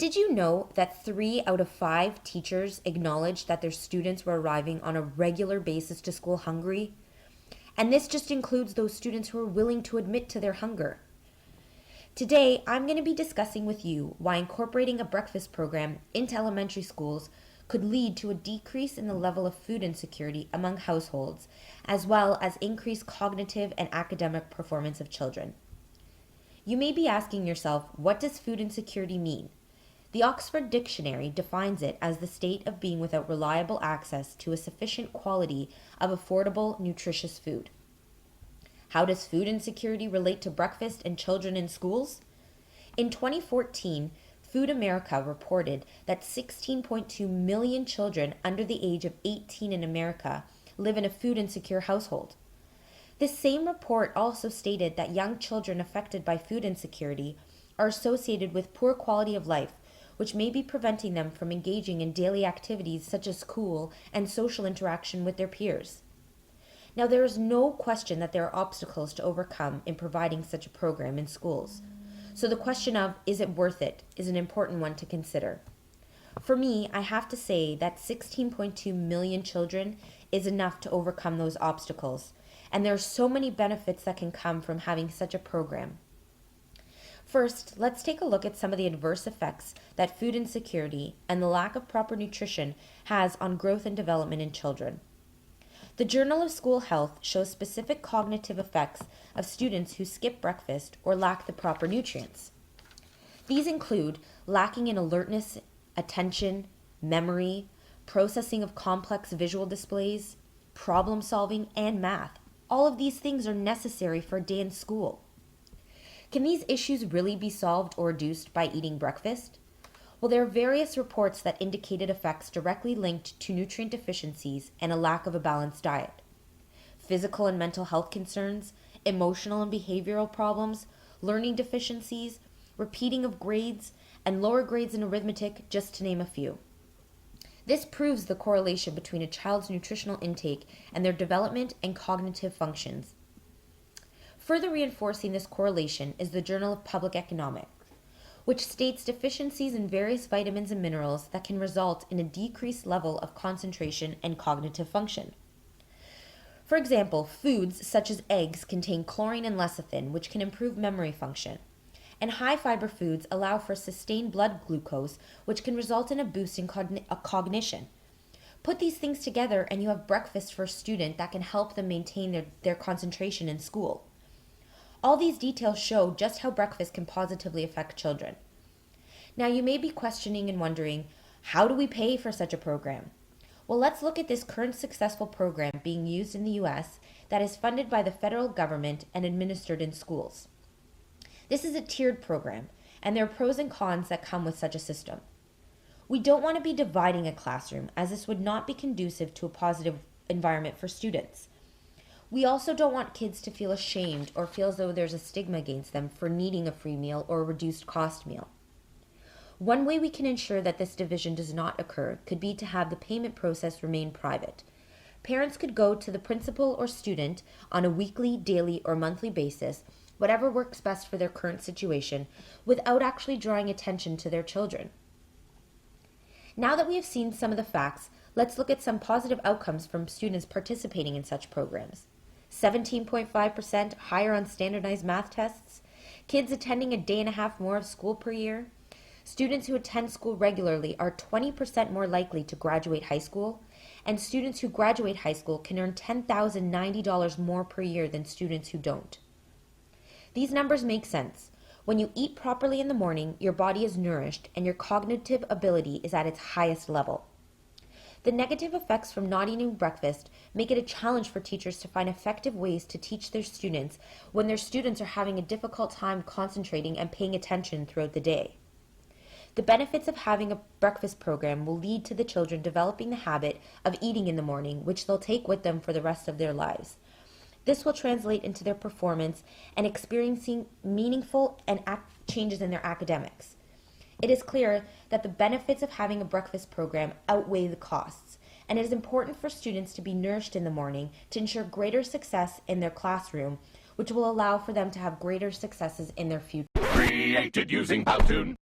Did you know that 3 out of 5 teachers acknowledged that their students were arriving on a regular basis to school hungry? And this just includes those students who are willing to admit to their hunger. Today, I'm going to be discussing with you why incorporating a breakfast program into elementary schools could lead to a decrease in the level of food insecurity among households, as well as increased cognitive and academic performance of children. You may be asking yourself, what does food insecurity mean? The Oxford Dictionary defines it as the state of being without reliable access to a sufficient quality of affordable, nutritious food. How does food insecurity relate to breakfast and children in schools? In 2014, Food America reported that 16.2 million children under the age of 18 in America live in a food insecure household. This same report also stated that young children affected by food insecurity are associated with poor quality of life, which may be preventing them from engaging in daily activities such as school and social interaction with their peers. Now, there is no question that there are obstacles to overcome in providing such a program in schools. So the question of, is it worth it, is an important one to consider. For me, I have to say that 16.2 million children is enough to overcome those obstacles, and there are so many benefits that can come from having such a program. First, let's take a look at some of the adverse effects that food insecurity and the lack of proper nutrition has on growth and development in children. The Journal of School Health shows specific cognitive effects of students who skip breakfast or lack the proper nutrients. These include lacking in alertness, attention, memory, processing of complex visual displays, problem solving, and math. All of these things are necessary for a day in school. Can these issues really be solved or reduced by eating breakfast? Well, there are various reports that indicated effects directly linked to nutrient deficiencies and a lack of a balanced diet. Physical and mental health concerns, emotional and behavioral problems, learning deficiencies, repeating of grades, and lower grades in arithmetic, just to name a few. This proves the correlation between a child's nutritional intake and their development and cognitive functions. Further reinforcing this correlation is the Journal of Public Economics, which states deficiencies in various vitamins and minerals that can result in a decreased level of concentration and cognitive function. For example, foods such as eggs contain chlorine and lecithin, which can improve memory function. And high-fiber foods allow for sustained blood glucose, which can result in a boost in cognition. Put these things together and you have breakfast for a student that can help them maintain their concentration in school. All these details show just how breakfast can positively affect children. Now, you may be questioning and wondering, how do we pay for such a program? Well, let's look at this current successful program being used in the U.S. that is funded by the federal government and administered in schools. This is a tiered program, and there are pros and cons that come with such a system. We don't want to be dividing a classroom, as this would not be conducive to a positive environment for students. We also don't want kids to feel ashamed or feel as though there's a stigma against them for needing a free meal or a reduced cost meal. One way we can ensure that this division does not occur could be to have the payment process remain private. Parents could go to the principal or student on a weekly, daily, or monthly basis, whatever works best for their current situation, without actually drawing attention to their children. Now that we have seen some of the facts, let's look at some positive outcomes from students participating in such programs. 17.5% higher on standardized math tests, kids attending a day and a half more of school per year. Students who attend school regularly are 20% more likely to graduate high school, and students who graduate high school can earn $10,090 more per year than students who don't. These numbers make sense. When you eat properly in the morning, your body is nourished and your cognitive ability is at its highest level. The negative effects from not eating breakfast make it a challenge for teachers to find effective ways to teach their students when their students are having a difficult time concentrating and paying attention throughout the day. The benefits of having a breakfast program will lead to the children developing the habit of eating in the morning, which they'll take with them for the rest of their lives. This will translate into their performance and experiencing meaningful and changes in their academics. It is clear that the benefits of having a breakfast program outweigh the costs, and it is important for students to be nourished in the morning to ensure greater success in their classroom, which will allow for them to have greater successes in their future. Created using Powtoon.